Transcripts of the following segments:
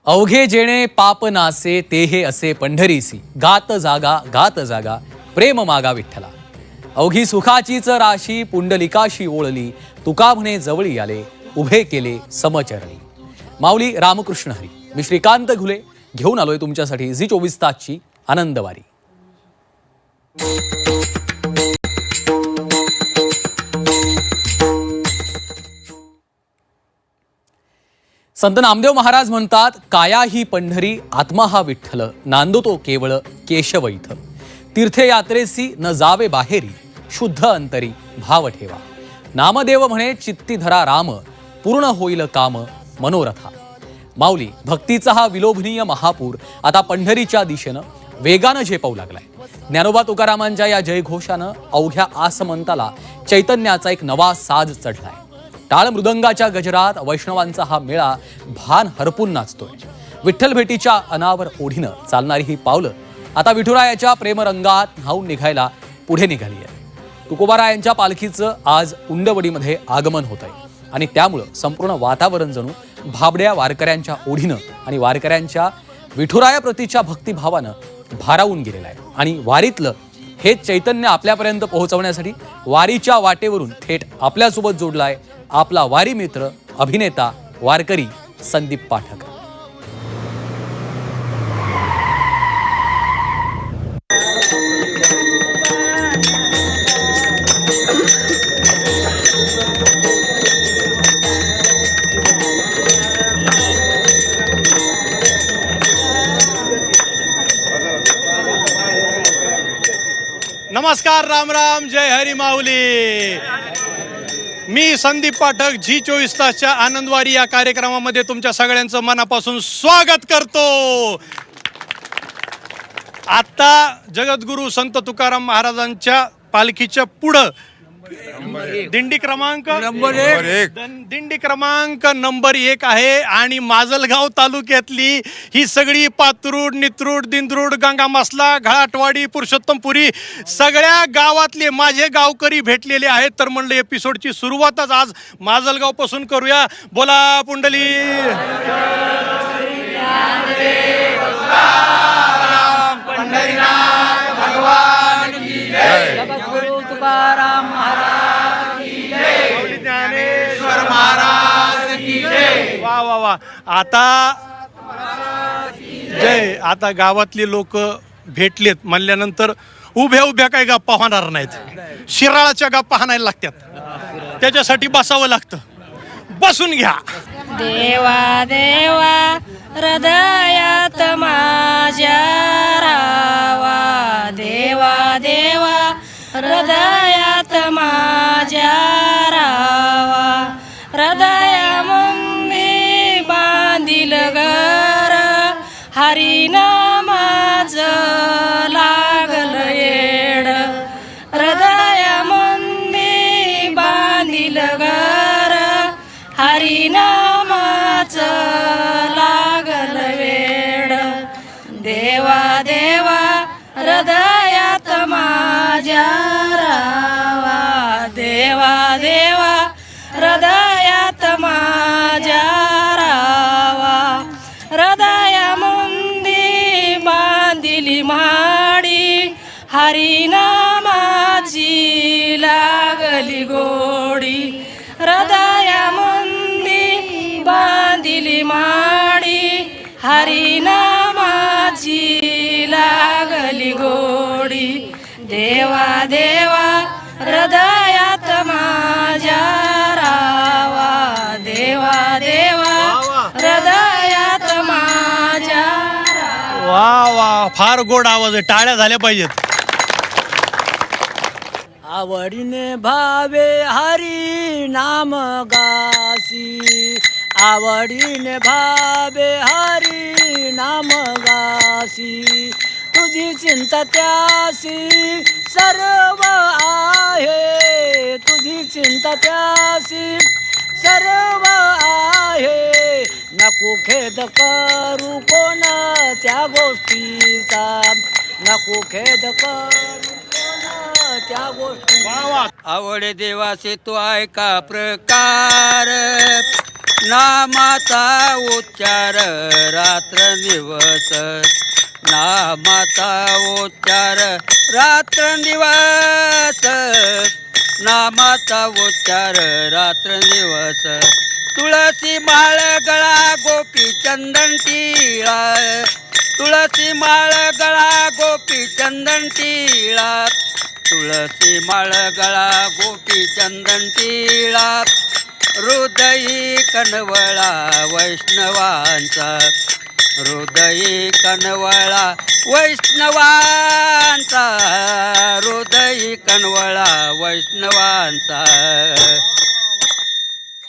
अवघे जेणे पाप नासे ते हे असे पंढरीसी गात जागा प्रेम मागा विठ्ठला. अवघी सुखाचीच राशी पुंडलिकाशी ओळली तुका म्हणे जवळी आले उभे केले समचरणी. माऊली रामकृष्ण हरी. मी श्रीकांत घुले घेऊन आलोय तुमच्यासाठी झी 24 तासची आनंदवारी. संत नामदेव महाराज म्हणतात, काया ही पंढरी आत्मा हा विठ्ठल नांदतो केवळ केशव इथ. तीर्थयात्रेसी न जावे बाहेरी शुद्ध अंतरी भाव ठेवा. नामदेव म्हणे चित्ती धरा राम पूर्ण होईल काम मनोरथा. माऊली भक्तीचा हा विलोभनीय महापूर आता पंढरीच्या दिशेनं वेगानं झेपावू लागलाय. ज्ञानोबा तुकारामांच्या या जयघोषानं अवघ्या आसमंताला चैतन्याचा एक नवा साज चढलाय. टाळ मृदंगाच्या गजरात वैष्णवांचा हा मेळा भान हरपून नाचतोय. विठ्ठल भेटीच्या अनावर ओढीनं चालणारी ही पावलं आता विठुरायाच्या प्रेमरंगात न्हाऊन निघायला पुढे निघाली आहे. तुकोबारायांच्या पालखीचं आज उंडवडीमध्ये आगमन होत आहे आणि त्यामुळं संपूर्ण वातावरण जणू भाबड्या वारकऱ्यांच्या ओढीनं आणि वारकऱ्यांच्या विठुरायाप्रतीच्या भक्तिभावानं भारावून गेलेलं आहे. आणि वारीतलं हे चैतन्य आपल्यापर्यंत पोहोचवण्यासाठी वारीच्या वाटेवरून थेट आपल्यासोबत जोडलाय आपला वारी मित्र अभिनेता वारकरी संदीप पाठक. नमस्कार, राम राम, जय हरी माऊली. मी संदीप पाठक झी 24 तासच्या आनंदवारी या कार्यक्रमामध्ये तुमच्या सगळ्यांचं मनापासून स्वागत करतो. आता जगद्गुरू संत तुकाराम महाराजांच्या पालखीच्या पुढं दिंडी क्रमांक नंबर 1 आहे आणि माजलगाव तालुक्यातली ही सगळी पात्रूड, नित्रूड, दिंद्रूड, गंगामसला, घाटवाडी, पुरुषोत्तमपुरी सगळ्या गावातले माझे गावकरी भेटलेले आहेत. तर म्हणलं एपिसोडची सुरुवातच आज माजलगाव पासून करूया. बोला पुंडली भगवान की जय. जगद्गुरु तुकाराम महाराज की जय. ज्ञानेश्वर महाराज की जय. वा वा वा. आता जय. आता गावातले लोक भेटलेत म्हणल्यानंतर उभ्या उभ्या काही गप्पा होणार नाहीत. शिराळाच्या गप्पा हाणायला लागतात. त्याच्यासाठी बसावं लागतं. बसून घ्या. देवा देवा हृदयात माझ्या रावा. देवा देवा हृदयात माझ्या रावा. हृदयामुंदी बांधिल घर हरिनामाचं लागल येड. हृदयामुंदी बांधिल घर हरिनामाचं लागल वेड. देवा देवा हृदयात माझ्या रावा. देवा देवा हृदयात माझ्या रावा. हृदयामुंदी बांधिली माडी हरिनामाची लागली गोडी. हृदयामुंदी बांधिली माडी हरिनामाची लागली गोडी. देवा देवा हृदयात माझ्या रावा. देवा देवा हृदयात माझ्या रावा. वा वा, फार गोड आवाज आहे. टाळ्या झाल्या पाहिजेत. आवडीने भावे हरी नाम गासी. आवडीने भावे हरी नाम गासी. तुझी चिंता त्यासी सर्व आहे. तुझी चिंता त्यासी सर्व आहे. नको खेद करू कोणा त्या गोष्टीचा, नको खेद करू कोण त्या गोष्टी. वा वा. आवडे देवाचे तो ऐका प्रकार, नामाचा उच्चार रात्र दिवस, नामाचा उच्चार रात्र दिवस, नामाचा उच्चार रात्र दिवस. तुळसी माळ गळा गोपी चंदन टिळा, तुळसी माळ गळा गोपी चंदन टिळा, तुळसी माळ गळा गोपी चंदन टिळा. हृदयी कनवळा वैष्णवांचा, हृदयी कनवळा वैष्णवांचा, हृदयी कनवळा वैष्णवांचा.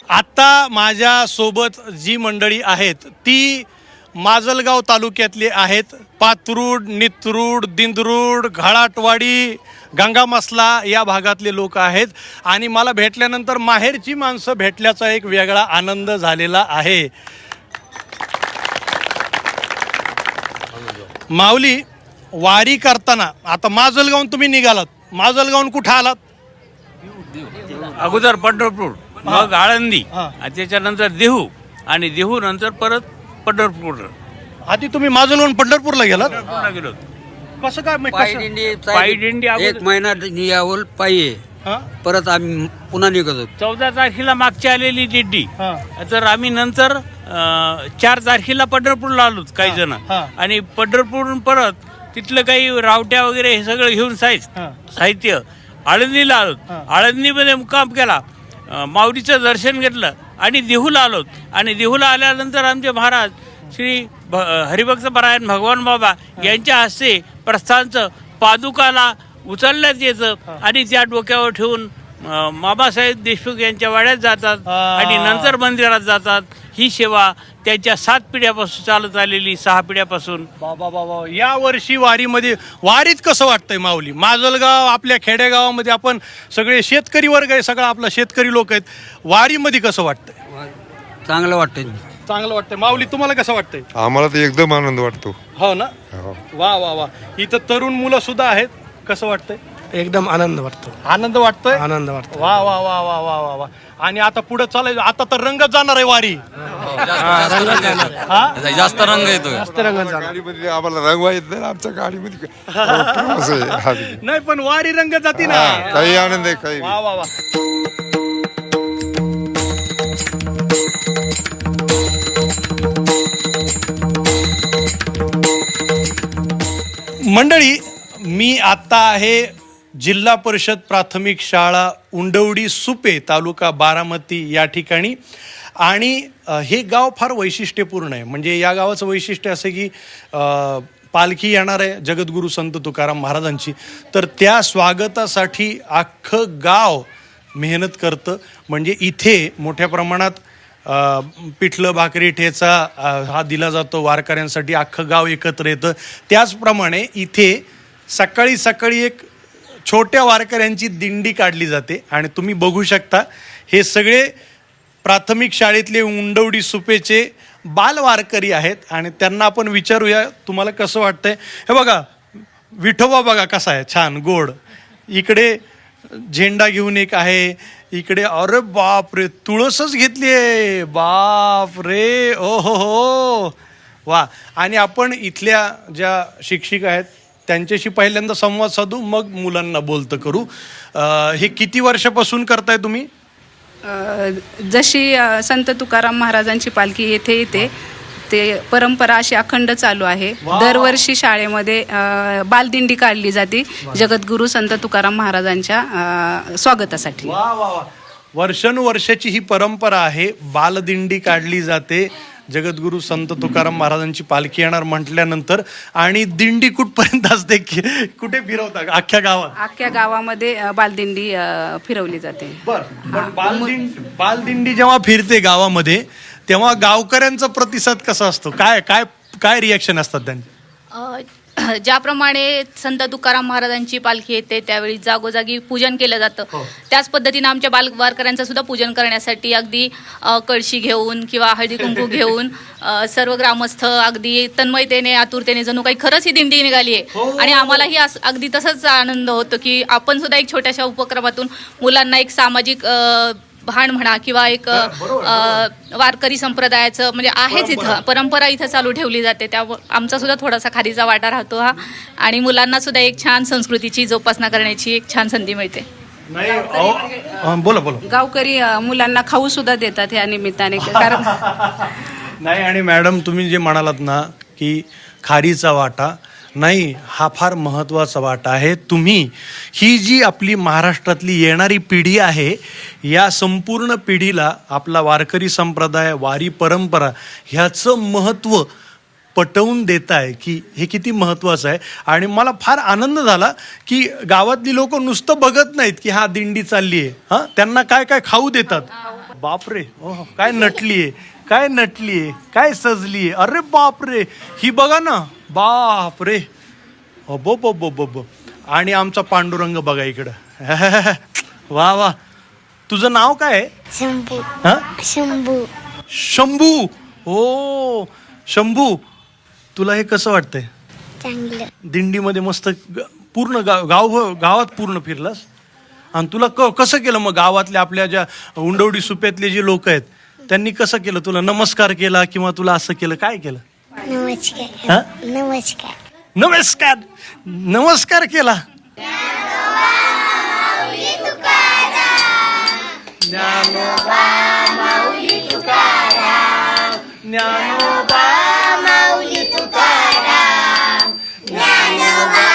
आता माझ्या सोबत जी मंडळी आहेत ती माजलगाव तालुक्यातले आहेत. पात्रूड, नित्रूड, दिंदरूड, घाळाटवाडी, गंगामसला या भागातले लोक आहेत. आणि मला भेटल्यानंतर माहेरची माणसं भेटल्याचा एक वेगळा आनंद झालेला आहे. माऊली, वारी करताना आता माजलगावून तुम्ही निघालात, माजलगावून कुठं आलात? अगोदर पंढरपूर, मग आळंदी, हा. आणि त्याच्यानंतर देहू, आणि देहू नंतर परत पंढरपूर आधी तुम्ही माजलगावून पंढरपूरला गेलात? गेलो. कसं काय मग पायी कसं? दिंडी पायी दिंडी अगोदर- एक महिना नियावल पायी आहे. हा? परत आम्ही पुन्हा निघतो. 14 तारखेला मागची आलेली दिंडी, हा. तर आम्ही नंतर 4 तारखेला पंढरपूरला आलो काही जण, हा. आणि पंढरपूरहून परत तिथलं काही रावट्या वगैरे हे सगळं घेऊन हा. साहित्य आळंदीला आलो. हा. आळंदीमध्ये मुक्काम केला, माऊलीचं दर्शन घेतलं, आणि देहूला आलो. आणि देहूला आल्यानंतर आमचे महाराज श्री हरिभक्तपरायण भगवान बाबा यांच्या हस्ते प्रस्थानचं पादुकाला उचलण्यात येतं, आणि त्या डोक्यावर ठेवून मामासाहेब देशमुख यांच्या वाड्यात जातात, आणि नंतर मंदिरात जातात. ही सेवा त्यांच्या 7 पिढ्यापासून चालत आलेली, 6 पिढ्यापासून. बाबा बाबा, या वर्षी वारीत कसं वाटतंय माऊली? माजलगाव आपल्या खेडेगावामध्ये आपण सगळे शेतकरी वर्ग आहे, सगळा आपला शेतकरी लोक आहेत. वारीमध्ये कसं वाटतंय? चांगलं वाटतं. चांगलं वाटतंय. माऊली, तुम्हाला कसं वाटतंय? आम्हाला तर एकदम आनंद वाटतो. हो ना? हो. वा वा वा. इथं तरुण मुलं सुद्धा आहेत. कसं वाटतंय? एकदम आनंद वाटतो. आनंद वाटतोय? आनंद वाटतो. वा वा वा वा वा वा वा. आणि आता पुढे चालायचं, आता तर रंगत जाणार आहे वारी. हा? जास्त रंग येतोय. गाडीमध्ये आम्हाला रंगवा येत नाही, आमच्या गाडीमध्ये प्रवास आहे. नाही, पण वारी रंगत जाती ना. काही आनंद आहे काही. वा वा वा. मंडळी, मी आता आहे जिल्हा परिषद प्राथमिक शाळा उंडवडी सुपे, तालुका बारामती या ठिकाणी. आणि हे गाव फार वैशिष्ट्यपूर्ण आहे. म्हणजे या गावाचं वैशिष्ट्य असं की पालखी येणार आहे जगद्गुरू संत तुकाराम महाराजांची, तर त्या स्वागतासाठी अख्खं गाव मेहनत करतं. म्हणजे इथे मोठ्या प्रमाणात पिठलं, भाकरी, ठेचा हा दिला जातो वारकऱ्यांसाठी. अख्खं गाव एकत्र येतं. त्याचप्रमाणे इथे सकाळी सकाळी एक छोट्या वारकऱ्यांची दिंडी काढली जाते. आणि तुम्ही बघू शकता, हे सगळे प्राथमिक शाळेतले उंडवडी सुपेचे बालवारकरी आहेत. आणि त्यांना आपण विचारूया, तुम्हाला कसं वाटतंय? हे बघा, विठोबा बघा कसा आहे, छान गोड. इकडे झेंडा घेऊन एक आहे, इकडे अरे बाप रे, तुळसच घेतली आहे, बाप रे, ओ हो वा. आणि आपण इथल्या ज्या शिक्षिका आहेत त्यांच्याशी पहिल्यांदा संवाद साधू, मग मुलांना बोलतं करू. हे किती वर्षापासून करताय तुम्ही? जशी संत तुकाराम महाराजांची पालखी येथे येते, ते परंपरा अशी अखंड चालू आहे. दरवर्षी शाळेमध्ये बालदिंडी काढली जाते जगद्गुरू संत तुकाराम महाराजांच्या स्वागतासाठी. वा वा वा. वर्षानुवर्षाची ही परंपरा आहे. बालदिंडी काढली जाते. जगद्गुरू संत तुकाराम महाराजांची पालखी येणार म्हटल्यानंतर. आणि दिंडी कुठपर्यंत असते, कुठे फिरवता? अख्ख्या गावात? अख्ख्या गावामध्ये बालदिंडी फिरवली जाते. पण बालदिंडी जेव्हा फिरते गावामध्ये, तेव्हा गावकऱ्यांचा प्रतिसाद कसा असतो? काय काय काय रिॲक्शन असतात त्यांचे? ज्याप्रमाणे संत तुकाराम महाराजांची पालखी येते त्यावेळी जागोजागी पूजन केलं जातं, त्याच पद्धतीनं आमच्या वारकऱ्यांचं सुद्धा पूजन करण्यासाठी अगदी कळशी घेऊन किंवा हळदी कुंकू घेऊन सर्व ग्रामस्थ अगदी तन्मयतेने आतुरतेने जणू काही खरंच ही दिंडी निघाली आहे. आणि आम्हालाही अगदी तसंच आनंद होतो की आपण सुद्धा एक छोट्याशा उपक्रमातून मुलांना एक सामाजिक भान म्हणा किंवा एक वारकरी संप्रदायाचं म्हणजे आहेच इथं परंपरा इथं चालू ठेवली जाते, त्यामुळे आमचा सुद्धा थोडासा खारीचा वाटा राहतो हा. आणि मुलांना सुद्धा एक छान संस्कृतीची जोपासना करण्याची एक छान संधी मिळते. बोला बोला. गावकरी मुलांना खाऊ सुद्धा देतात या निमित्ताने, कारण नाही, आणि मॅडम तुम्ही जे म्हणालात ना की खारीचा वाटा, नाही, हा फार महत्त्वाचा वाटा आहे. तुम्ही ही जी आपली महाराष्ट्रातली येणारी पिढी आहे या संपूर्ण पिढीला आपला वारकरी संप्रदाय, वारी परंपरा ह्याचं महत्त्व पटवून देताय की हे किती महत्त्वाचं आहे. आणि मला फार आनंद झाला की गावातली लोक नुसतं बघत नाहीत की हा दिंडी चालली आहे, हां, त्यांना काय काय खाऊ देतात. बापरे, ओह, काय नटलीये, काय नटलीये, काय सजलीये, अरे बापरे, ही बघा ना, बापरे, बो बो बो बो बो. आणि आमचा पांडुरंग बघा इकडं. वा वा. तुझं नाव काय आहे? शंभू. हा, शंभू. शंभू. ओ शंभू, तुला हे कसं वाटतंय? चांगलं. दिंडीमध्ये मस्त पूर्ण गावात पूर्ण फिरलास. आणि तुला कसं केलं मग? गावातले आपल्या ज्या उंडवडी सुप्यातले जे लोक आहेत त्यांनी कसं केलं? तुला नमस्कार केला किंवा तुला असं केलं, काय केलं? नमस्कार. हा? नमस्कार. नमस्कार, नमस्कार केला. ज्ञानोबा माऊली तुकाराम, ज्ञानोबा माऊली तुकाराम, ज्ञानोबा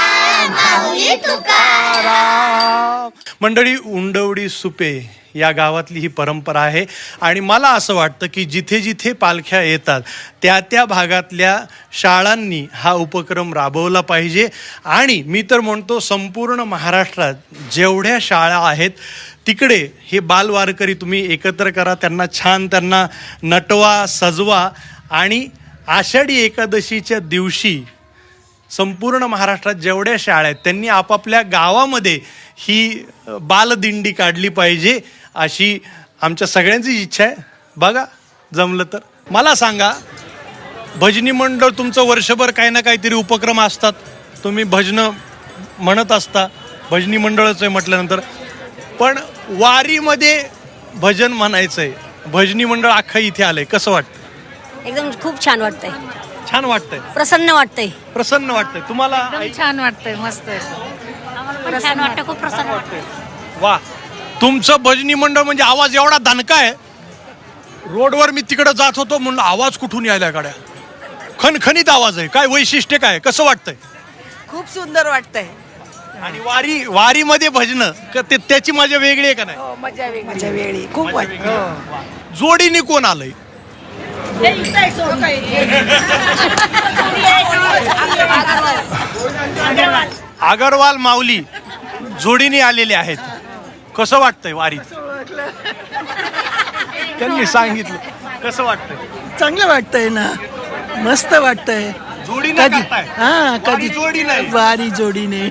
माऊली तुकाराम. मंडळी, उंडवडी सुपे या गावातली ही परंपरा आहे. आणि मला असं वाटतं की जिथे जिथे पालख्या येतात त्या त्या भागातल्या शाळांनी हा उपक्रम राबवला पाहिजे. आणि मी तर म्हणतो संपूर्ण महाराष्ट्रात जेवढ्या शाळा आहेत तिकडे हे बालवारकरी तुम्ही एकत्र करा, त्यांना नटवा, सजवा. आणि आषाढी एकादशीच्या दिवशी संपूर्ण महाराष्ट्रात जेवढ्या शाळा आहेत त्यांनी आपापल्या गावामध्ये ही बालदिंडी काढली पाहिजे अशी आमच्या सगळ्यांची इच्छा आहे. बघा, जमलं तर मला सांगा, भजनी मंडळ तुमचं वर्षभर काही ना काहीतरी उपक्रम असतात, तुम्ही भजनं म्हणत असता, भजनी मंडळच आहे म्हटल्यानंतर, पण वारीमध्ये भजन म्हणायचं आहे, भजनी मंडळ अख्खं इथे आलंय, कसं वाटतं? एकदम खूप छान वाटतंय. छान वाटतंय, प्रसन्न वाटतंय. प्रसन्न वाटतंय तुम्हाला? छान वाटतंय, मस्त आहे. छान वाटतं, खूप प्रसन्न वाटतंय. वा, तुमचं भजनी मंडळ म्हणजे आवाज एवढा दणका आहे. रोडवर मी तिकडे जात होतो, म्हणलं आवाज कुठून यायला गाड्या, खणखणीत आवाज आहे. काय वैशिष्ट्य, काय कसं वाटतंय? खूप सुंदर वाटतंय. आणि वारीमध्ये भजनं त्याची मजा वेगळी आहे का नाही? मजा वेगळी खूप वाटते. जोडीने कोण आलंय? अगरवाल माऊली जोडीने आलेले आहेत. कसं वाटतंय वारीत? त्यांनी सांगितलं. कसं वाटतंय? चांगलं वाटतंय ना, मस्त वाटतंय. जोडीने करताय? हा, कधी जोडी नाही, वारी जोडीने.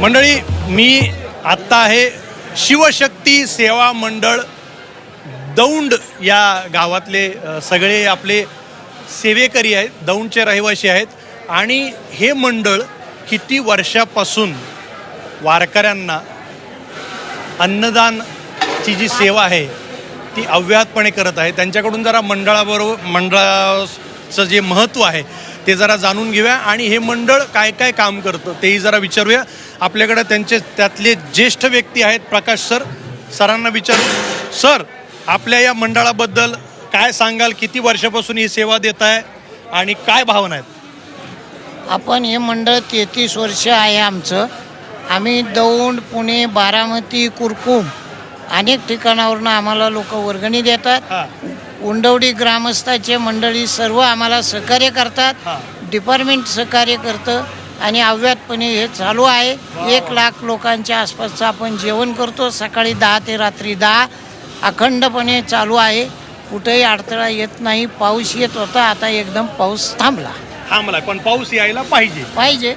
मंडळी, मी आत्ता आहे शिवशक्ती सेवा मंडळ दौंड या गावातले सगळे आपले सेवेकरी आहेत, दौंडचे रहिवासी आहेत. आणि हे मंडळ किती वर्षापासून वारकऱ्यांना अन्नदानची जी सेवा आहे ती अव्याहतपणे करत आहे. त्यांच्याकडून जरा मंडळाचं जे महत्त्व आहे ते जरा जाणून घेऊया आणि हे मंडळ काय काय काम करतं तेही जरा विचारूया. आपल्याकडे त्यातले ज्येष्ठ व्यक्ती आहेत प्रकाश सर. सरांना विचारू. सर, आपल्या या मंडळाबद्दल काय सांगाल? किती वर्षापासून ही सेवा देत आहे आणि काय भावना आहेत? आपण हे मंडळ 33 वर्ष आहे आमचं. आम्ही दौंड, पुणे, बारामती, कुरकुम अनेक ठिकाणावरून आम्हाला लोक वर्गणी देतात. उंडवडी ग्रामस्थाचे मंडळी सर्व आम्हाला सहकार्य करतात. डिपार्टमेंट सहकार्य करतं आणि अव्याहतपणे हे चालू आहे. 1 लाख लोकांच्या आसपासचं आपण जेवण करतो. सकाळी 10 ते रात्री 10 अखंडपणे चालू आहे. कुठेही अडथळा येत नाही. पाऊस येत होता, आता एकदम पाऊस थांबला. पण पाऊस यायला पाहिजे.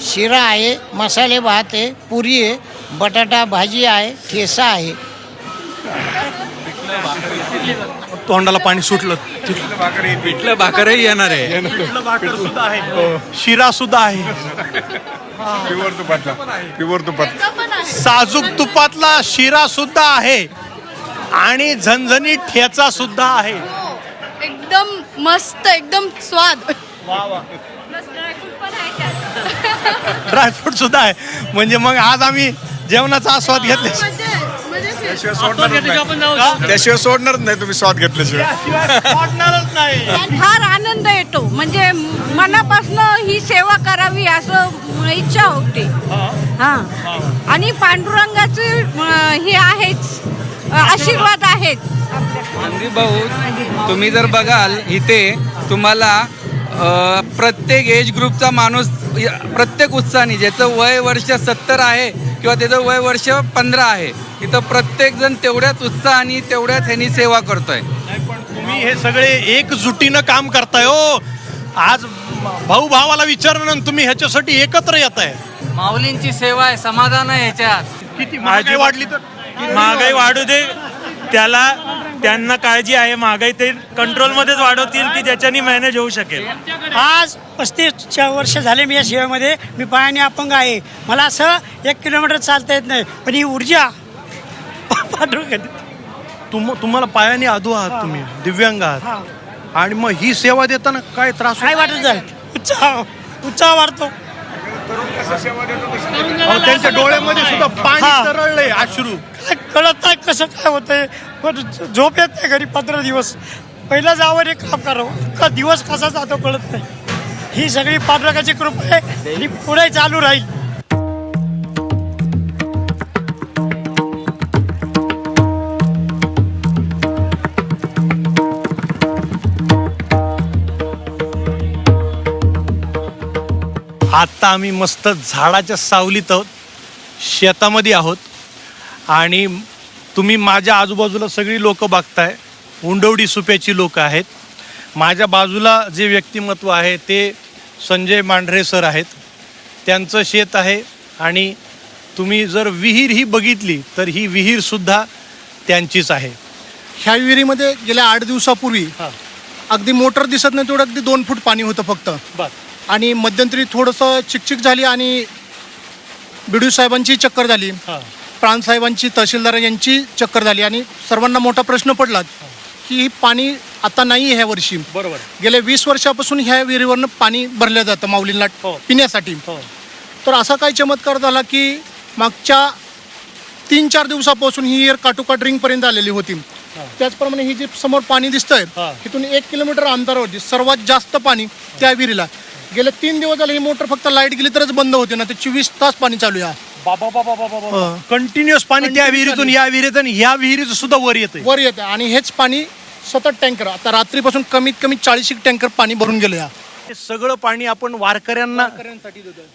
शिरा आहे, मसाले भात आहे, पुरी आहे, बटाटा भाजी आहे, ठेसा आहे. तोंडाला पाणी सुटलं. पिठलं भाकरही येणार आहे. भाकर सुद्धा आहे, शिरा सुद्धा आहे, प्युअर तुपात साजूक तुपातला शिरा सुद्धा आहे आणि झणझणीत ठेचा सुद्धा आहे. एकदम मस्त, एकदम स्वाद. ड्रायफ्रूट सुद्धा आहे. म्हणजे मग आज आम्ही जेवणाचा आस्वाद घेतले. त्याशिवाय सोडणारच नाही तुम्ही स्वाद घेतल्याशिवाय. फार आनंद येतो. म्हणजे मनापासून ही सेवा करावी असं इच्छा होते. आणि पांडुरंगाचे हे आहेच, आशीर्वाद आहेत. भाऊ, तुम्ही जर बघाल इथे तुम्हाला प्रत्येक एज ग्रुपचा माणूस प्रत्येक उत्साहाने, ज्याचं वय वर्ष 70 आहे किंवा त्याचं वय वर्ष 15 आहे, इथं प्रत्येकजण तेवढ्याच उत्साहाने तेवढ्याच ह्यांनी सेवा करतोय. पण तुम्ही हे सगळे एकजुटीनं काम करताय हो. आज भाऊ भावाला विचारणं तुम्ही ह्याच्यासाठी एकत्र येत आहे. माऊलींची सेवा आहे, समाधान आहे ह्याच्यात. किती महागाई वाढली तर महागाई वाढू दे, त्यांना काळजी आहे. महागाई ते कंट्रोलमध्येच वाढवतील की ज्याच्यानी मॅनेज होऊ शकेल. आज 35 वर्ष झाले मी या सेवेमध्ये. मी पायाने अपंग आहे. मला असं 1 किलोमीटर चालता येत नाही, पण ही ऊर्जा तुम्हाला पायाने अधू आहात, तुम्ही दिव्यांग आहात आणि मग ही सेवा देताना काय त्रास काय वाटत आहे? उत्साह वाढतो. त्यांच्या डोळ्यामध्ये सुद्धा पाणी तरळलंय, अश्रू. काय कळत नाही कसं काय होतंय. पण झोप येत नाही घरी 15 दिवस. पहिला जावं एक काम करावं, का दिवस कसा जातो कळत नाही. ही सगळी पांडुरंगाची कृपा आहे आणि पुढे चालू राहील. आत्ता आम्ही मस्त झाडाच्या सावलीत आहोत, शेतामध्ये आहोत आणि तुम्ही माझ्या आजूबाजूला सगळी लोक बघताय. उंडवडी सुप्याची लोक आहेत. माझ्या बाजूला जे व्यक्तिमत्व आहे ते संजय मांढरे सर आहेत. त्यांचं शेत आहे आणि तुम्ही जर विहीर ही बघितली तर ही विहीरसुद्धा त्यांचीच आहे. ह्या विहिरीमध्ये गेल्या 8 दिवसापूर्वी अगदी मोटर दिसत नाही तेवढं अगदी 2 फूट पाणी होतं फक्त. आणि मध्यंतरी थोडंसं चिकचिक झाली आणि बिडू साहेबांची चक्कर झाली, प्राणसाहेबांची, तहसीलदार यांची चक्कर झाली आणि सर्वांना मोठा प्रश्न पडला की पाणी आता नाही ह्या वर्षी. बरोबर. गेल्या 20 वर्षापासून ह्या विहिरीवरनं पाणी भरलं जातं माऊलींना पिण्यासाठी. तर असा काय चमत्कार झाला की मागच्या 3-4 दिवसापासून ही विहीर काटोकाट रिंगपर्यंत आलेली होती. त्याचप्रमाणे ही जी समोर पाणी दिसतंय तिथून 1 किलोमीटर अंतरावरती सर्वात जास्त पाणी त्या विहिरीला. गेले 3 दिवस झाले ही मोटर फक्त लाईट गेली तरच बंद होते ना, ते 24 तास पाणी चालू आहे. कंटिन्युअस पाणी त्या विहिरीतून या विहिरीतून ह्या विहिरीचं सुद्धा वर येतं आणि हेच पाणी सतत टँकर आता रात्रीपासून कमीत कमी 40 टँकर पाणी भरून गेलं. हे सगळं पाणी आपण वारकऱ्यांना,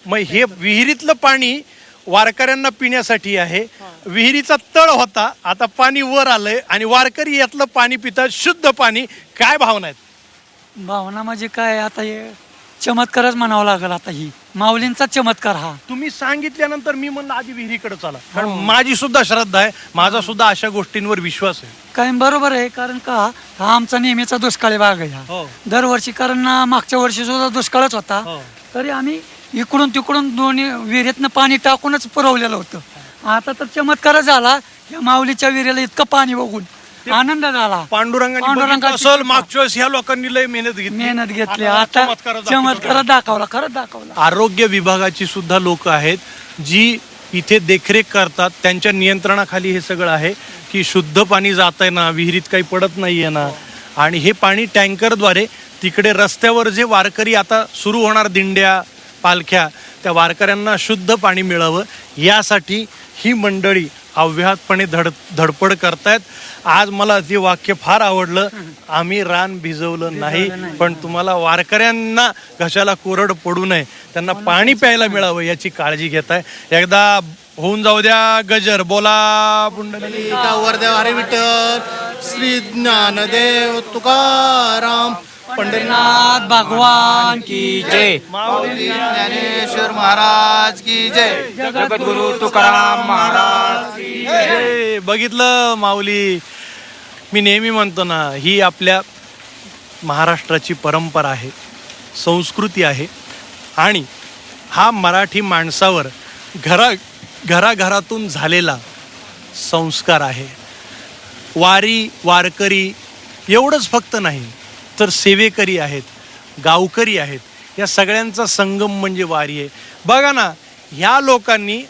मग हे विहिरीतलं पाणी वारकऱ्यांना पिण्यासाठी आहे. विहिरीचा तळ होता, आता पाणी वर आलंय आणि वारकरी यातलं पाणी पितात, शुद्ध पाणी. काय भावना आहेत? भावना म्हणजे काय, आता हे चमत्कारच म्हणावा लागेल आता ही माऊलींचा चमत्कार हा. तुम्ही सांगितल्यानंतर मी म्हणलं आधी विहिरीकडे चला, कारण माझी सुद्धा श्रद्धा आहे, माझा सुद्धा अशा गोष्टींवर विश्वास आहे. काय बरोबर आहे, कारण का हा आमचा नेहमीचा दुष्काळी भाग आहे हा. दरवर्षी, कारण मागच्या वर्षी सुद्धा दुष्काळच होता, तरी आम्ही इकडून तिकडून दोन्ही विहिरीतनं पाणी टाकूनच पुरवलेलं होतं. आता तर चमत्कार झाला, या माऊलीच्या विहिरीला इतकं पाणी बघून आनंद झाला. पांडुरंगाची असल मागच्या वेळेस ह्या लोकांनी लय मेहनत घेतली, आता चमत्कार दाखवला, खरंच दाखवला. आरोग्य विभागाची सुद्धा लोक आहेत जी इथे देखरेख करतात, त्यांच्या नियंत्रणाखाली हे सगळं आहे की शुद्ध पाणी जात आहे ना, विहिरीत काही पडत नाहीये ना, आणि हे पाणी टँकरद्वारे तिकडे रस्त्यावर जे वारकरी आता सुरू होणार दिंड्या पालख्या, त्या वारकऱ्यांना शुद्ध पाणी मिळावं यासाठी ही मंडळी अव्याहतपणे धडपड करतायत. आज मला ते वाक्य फार आवडलं, आम्ही रान भिजवलं नाही, पण तुम्हाला वारकऱ्यांना घशाला कोरड पडू नये, त्यांना पाणी प्यायला मिळावं याची काळजी घेताय. एकदा होऊन जाऊ द्या गजर, बोला पुंडलिका वरदेव हरी विठ्ठल, श्री ज्ञानदेव तुकाराम, पंढरीनाथ भगवान की जय, माऊली ज्ञानेश्वर महाराज की जय, जगद्गुरु तुकाराम महाराज की जय. बघितलं माऊली, मी नेहमी म्हणतो ना, ही आपल्या महाराष्ट्राची परंपरा आहे, संस्कृती आहे, आणि हा मराठी माणसावर घराघरातून झालेला संस्कार आहे. वारी वारकरी एवढंच फक्त नाही, तर सेवेकरी आहेत, गावकरी आहेत, या सगळ्यांचा संगम म्हणजे वारी आहे. बघा ना, ह्या लोकांनी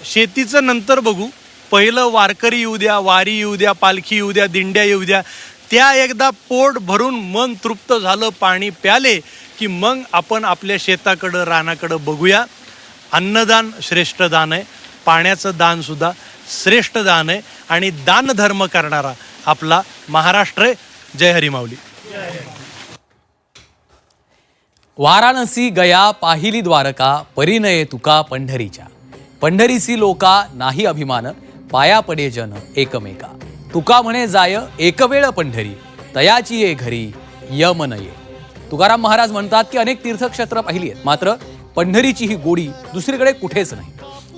शेतीचं नंतर बघू, पहिलं वारकरी येऊ द्या, वारी येऊ द्या, पालखी येऊ द्या, दिंड्या येऊ द्या, त्या एकदा पोट भरून मन तृप्त झालं, पाणी प्याले की मग आपण आपल्या शेताकडं रानाकडं बघूया. अन्नदान श्रेष्ठ दान आहे, पाण्याचं दान सुद्धा श्रेष्ठ दान आहे, आणि दानधर्म करणारा आपला महाराष्ट्र आहे. जय हरी माऊली. वाराणसी गया पाहिली द्वारका, परिणये तुका पंढरीच्या. पंढरीसी लोका नाही अभिमान, पाया पडे जन एकमेका. तुका म्हणे जाय एक वेळ पंढरी, तयाची ये घरी यम नये. तुकाराम महाराज म्हणतात की अनेक तीर्थक्षेत्र पाहिली आहेत, मात्र पंढरीची ही गोडी दुसरीकडे कुठेच नाही.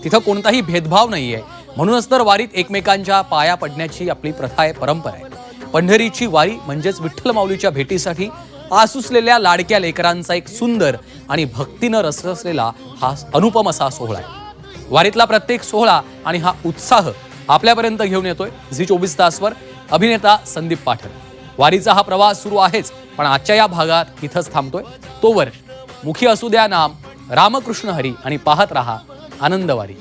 तिथं कोणताही भेदभाव नाहीये, म्हणूनच तर वारीत एकमेकांच्या पाया पडण्याची आपली प्रथा आहे, परंपरा आहे. पंढरीची वारी म्हणजेच विठ्ठल माऊलीच्या भेटीसाठी आसुसलेल्या लाडक्या लेकरांचा एक सुंदर आणि भक्तीनं रसरसलेला हा अनुपम असा सोहळा आहे. वारीतला प्रत्येक सोहळा आणि हा उत्साह आपल्यापर्यंत घेऊन येतोय झी 24 तासवर अभिनेता संदीप पाठक. वारीचा हा प्रवास सुरू आहेच, पण आजच्या या भागात इथंच थांबतोय. तोवर मुखी असू द्या नाम रामकृष्ण हरी, आणि पाहत रहा आनंदवारी.